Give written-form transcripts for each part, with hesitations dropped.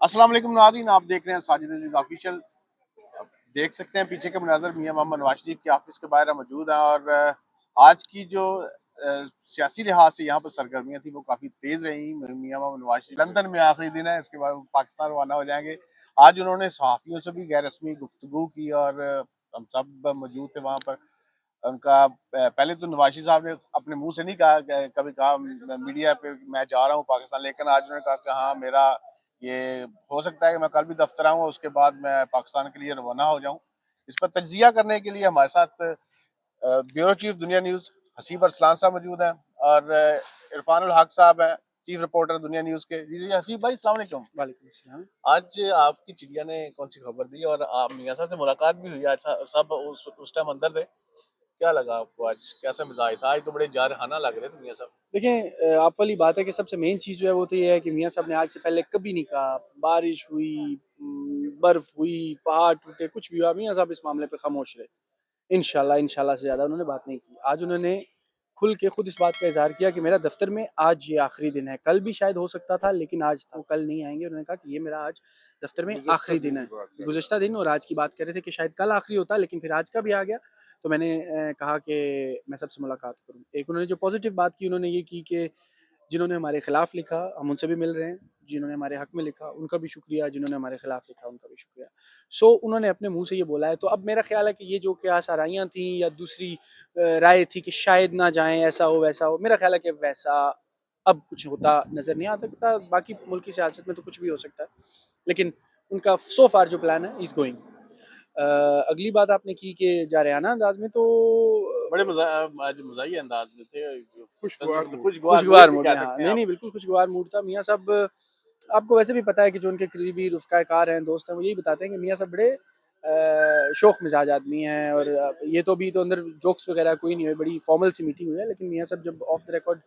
السلام علیکم ناظرین، آپ دیکھ رہے ہیں ساجد عزیز آفیشیل. دیکھ سکتے ہیں پیچھے کے مناظر میاں محمد نواز شریف کے آفس کے باہر موجود ہیں، اور آج کی جو سیاسی لحاظ سے یہاں پر سرگرمیاں تھیں وہ کافی تیز رہی. میاں محمد نواز شریف لندن میں آخری دن ہے، اس کے بعد وہ پاکستان روانہ ہو جائیں گے. آج انہوں نے صحافیوں سے بھی غیر رسمی گفتگو کی، اور ہم سب موجود تھے وہاں پر. ان کا پہلے تو نواز شریف صاحب نے اپنے منہ سے نہیں کہا، کبھی کہا میڈیا پہ میں جا رہا ہوں پاکستان، لیکن آج انہوں نے کہا کہ ہاں میرا یہ ہو سکتا ہے کہ میں کل بھی دفتر آؤں، اس کے بعد میں پاکستان کے لیے روانہ ہو جاؤں. اس پر تجزیہ کرنے کے لیے ہمارے ساتھ بیورو چیف دنیا نیوز حسیب ارسلان صاحب موجود ہیں، اور عرفان الحق صاحب ہیں چیف رپورٹر دنیا نیوز کے. جی حسیب بھائی السلام علیکم. وعلیکم السلام. آج آپ کی چڑیا نے کون سی خبر دی، اور آپ میاں صاحب سے ملاقات بھی ہوئی؟ آج سب اس ٹائم اندر تھے. کیا لگا آپ کو آج؟ کیسا مزاج تھا؟ آج تو بڑے جارحانہ لگ رہے تھے میاں صاحب. دیکھیں، آپ والی بات ہے کہ سب سے مین چیز جو ہے وہ تو یہ ہے کہ میاں صاحب نے آج سے پہلے کبھی نہیں کہا بارش ہوئی، برف ہوئی، پہاڑ ٹوٹے، کچھ بھی ہوا میاں صاحب اس معاملے پہ خاموش رہے. انشاءاللہ سے زیادہ انہوں نے بات نہیں کی. آج انہوں نے کھل کے خود اس بات کا اظہار کیا کہ میرا دفتر میں آج یہ آخری دن ہے. کل بھی شاید ہو سکتا تھا لیکن آج وہ کل نہیں آئیں گے. انہوں نے کہا کہ یہ میرا آج دفتر میں آخری دن ہے. گزشتہ دن اور آج کی بات کر رہے تھے کہ شاید کل آخری ہوتا، لیکن پھر آج کا بھی آ گیا. تو میں نے کہا کہ میں سب سے ملاقات کروں. ایک انہوں نے جو پازیٹیو بات کی، انہوں نے یہ کی کہ جنہوں نے ہمارے خلاف لکھا ہم ان سے بھی مل رہے ہیں، جنہوں نے ہمارے حق میں لکھا ان کا بھی شکریہ، جنہوں نے ہمارے خلاف لکھا ان کا بھی شکریہ. انہوں نے اپنے منہ سے یہ بولا ہے. تو اب میرا خیال ہے کہ یہ جو کہ آسرائیاں تھیں یا دوسری رائے تھی کہ شاید نہ جائیں، ایسا ہو ویسا ہو، میرا خیال ہے کہ ویسا اب کچھ ہوتا نظر نہیں آتا سکتا. باقی ملکی سیاست میں تو کچھ بھی ہو سکتا ہے، لیکن ان کا سو فار جو پلان ہے از گوئنگ. اگلی بات آپ نے کی کہ جارحانہ انداز میں، تو بڑے مزاحیہ انداز میں تھے، خوشگوار بھی موڈ کہہ میں. ہاں سکتے ہیں نہیں آپ. بالکل خوشگوار موڈ تھا. میاں صاحب آپ کو ویسے بھی پتہ ہے کہ جو ان کے قریبی رفقائے کار ہیں، دوست ہیں، وہ یہی بتاتے ہیں کہ میاں صاحب بڑے شوق مزاج آدمی ہیں. اور یہ تو بھی تو اندر جوکس وغیرہ کوئی نہیں ہوئے، بڑی فارمل سی میٹنگ ہوئی ہے، لیکن میاں صاحب جب آف دا ریکارڈ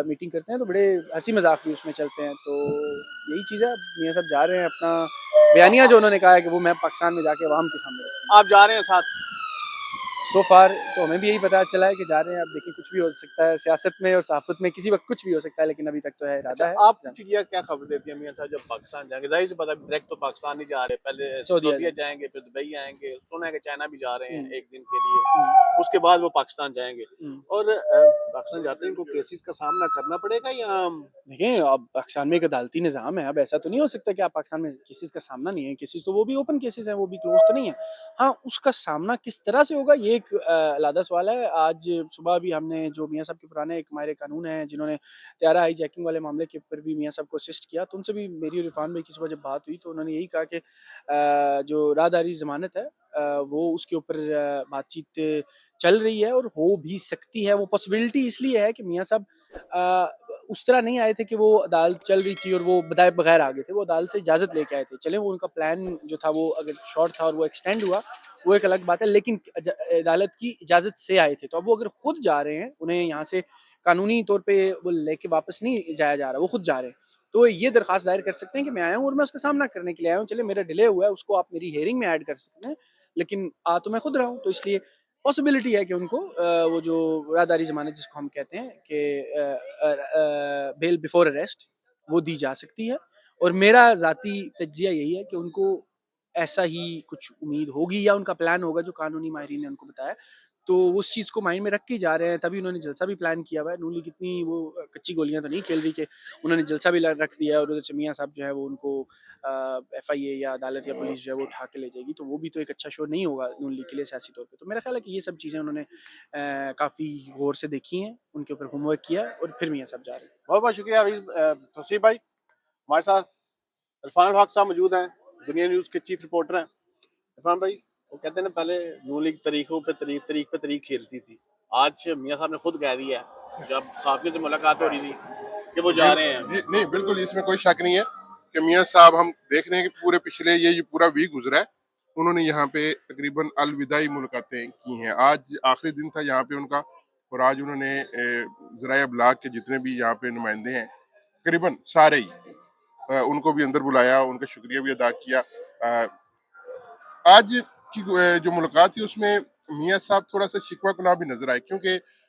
میٹنگ کرتے ہیں تو بڑے ہنسی مذاق بھی اس میں چلتے ہیں. تو یہی چیز ہے. میاں صاحب جا رہے ہیں، اپنا بیانیہ جو انہوں نے کہا ہے کہ وہ میں پاکستان میں جا کے عوام کے سامنے رکھوں گا. آپ جا رہے ہیں ساتھ؟ سو فار تو ہمیں بھی یہی پتا چلا ہے کہ جا رہے ہیں. اب دیکھیں کچھ بھی ہو سکتا ہے سیاست میں اور صحافت میں، کسی وقت کچھ بھی ہو سکتا ہے، لیکن ابھی تک تو ہے اچھا، ارادہ ہے آپ کی چڑیا کیا خبر دیتی ہے میاں صاحب جب پاکستان جائیں گے؟ ظاہر سی بات ہے ڈائریکٹ تو پاکستان نہیں جا رہے، پہلے سعودیہ جائیں گے، پھر دبئی آئیں گے، سنا ہے کہ چائنا بھی جا رہے ہیں ایک دن کے لیے، اس کے بعد وہ پاکستان جائیں گے. اور پاکستان جاتے ہیں ان کو کیسز کا سامنا کرنا پڑے گا یا؟ دیکھیں اب پاکستان میں ایک عدالتی نظام ہے. اب ایسا تو نہیں ہو سکتا کہ آپ پاکستان میں کیسز کا سامنا نہیں ہے. کیسز تو وہ بھی اوپن کیسز ہیں، وہ بھی کلوز تو نہیں ہے. ہاں اس کا سامنا کس طرح سے ہوگا یہ ایک علیحدہ سوال ہے. آج صبح بھی ہم نے جو میاں صاحب کے پرانے ایک ماہر قانون ہیں جنہوں نے طیارہ ہائی جیکنگ والے معاملے کے اوپر بھی میاں صاحب کو اسسٹ کیا، تو ان سے بھی میری اور عرفان بھائی کی صبح جب بات ہوئی تو انہوں نے یہی کہا کہ جو راہداری ضمانت ہے وہ اس کے اوپر بات چیت چل رہی ہے اور ہو بھی سکتی ہے. وہ پاسبلٹی اس لیے ہے کہ میاں صاحب اس طرح نہیں آئے تھے کہ وہ عدالت چل رہی تھی اور وہ بتائے بغیر آگے تھے. وہ عدالت سے اجازت لے کے آئے تھے. چلیں وہ ان کا پلان جو تھا وہ اگر شارٹ تھا اور وہ ایکسٹینڈ ہوا وہ ایک الگ بات ہے، لیکن عدالت کی اجازت سے آئے تھے. تو اب وہ اگر خود جا رہے ہیں، انہیں یہاں سے قانونی طور پہ وہ لے کے واپس نہیں جایا جا رہا، وہ خود جا رہے ہیں، تو یہ درخواست دائر کر سکتے ہیں کہ میں آیا ہوں اور میں اس کا سامنا کرنے کے لیے آیا ہوں. چلے میرا ڈیلے ہوا ہے اس کو آپ میری ہیئرنگ میں ایڈ کر سکتے ہیں، لیکن آ تو میں خود رہا ہوں. تو اس لیے پاسبلٹی ہے کہ ان کو وہ جو راہداری ضمانت جس کو ہم کہتے ہیں کہ بیل بیفور اریسٹ وہ دی جا سکتی ہے. اور میرا ذاتی تجزیہ یہی ہے کہ ان کو ایسا ہی کچھ امید ہوگی یا ان کا پلان ہوگا جو قانونی ماہرین نے ان کو بتایا. تو اس چیز کو مائنڈ میں رکھ کے جا رہے ہیں. تبھی انہوں نے جلسہ بھی پلان کیا ہوا ہے. نون لیگ اتنی وہ کچی گولیاں تو نہیں کھیل رہی کہ انہوں نے جلسہ بھی رکھ دیا اور ادھر سے میاں صاحب جو ہے وہ ان کو ایف آئی اے یا عدالت یا پولیس جو ہے وہ اٹھا کے لے جائے گی. تو وہ بھی تو ایک اچھا شو نہیں ہوگا نون لیگ کے لیے سیاسی طور پہ. تو میرا خیال ہے کہ یہ سب چیزیں انہوں نے کافی غور سے دیکھی ہیں، ان کے اوپر ہوم ورک کیا اور پھر میاں صاحب جا رہے ہیں. بہت بہت شکریہ حسیب بھائی. ہمارے ساتھ عرفان الحق صاحب موجود ہیں، دنیا نیوز کے چیف رپورٹر ہیں. عرفان بھائی، وہ کہتے ہیں نا پہلے نون لیگ طریقوں پہ طریق کھیلتی تھی. آج میاں صاحب نے خود کہہ دیا ہے جب صحافیوں سے ملاقات ہو رہی تھی کہ وہ جا رہے ہیں. نہیں بالکل اس میں کوئی شک نہیں ہے کہ میاں صاحب، ہم دیکھ رہے ہیں کہ پورے پچھلے یہ پورا ویک گزرا ہے، انہوں نے یہاں پہ تقریباً الوداعی ملاقاتیں کی ہیں. آج آخری دن تھا یہاں پہ ان کا، اور آج انہوں نے ذرائع ابلاغ کے جتنے بھی یہاں پہ نمائندے ہیں تقریباً سارے ہی ان کو بھی اندر بلایا، ان کا شکریہ بھی ادا کیا. آج کی جو ملاقات تھی اس میں میاں صاحب تھوڑا سا شکوہ کناہ بھی نظر آئے، کیونکہ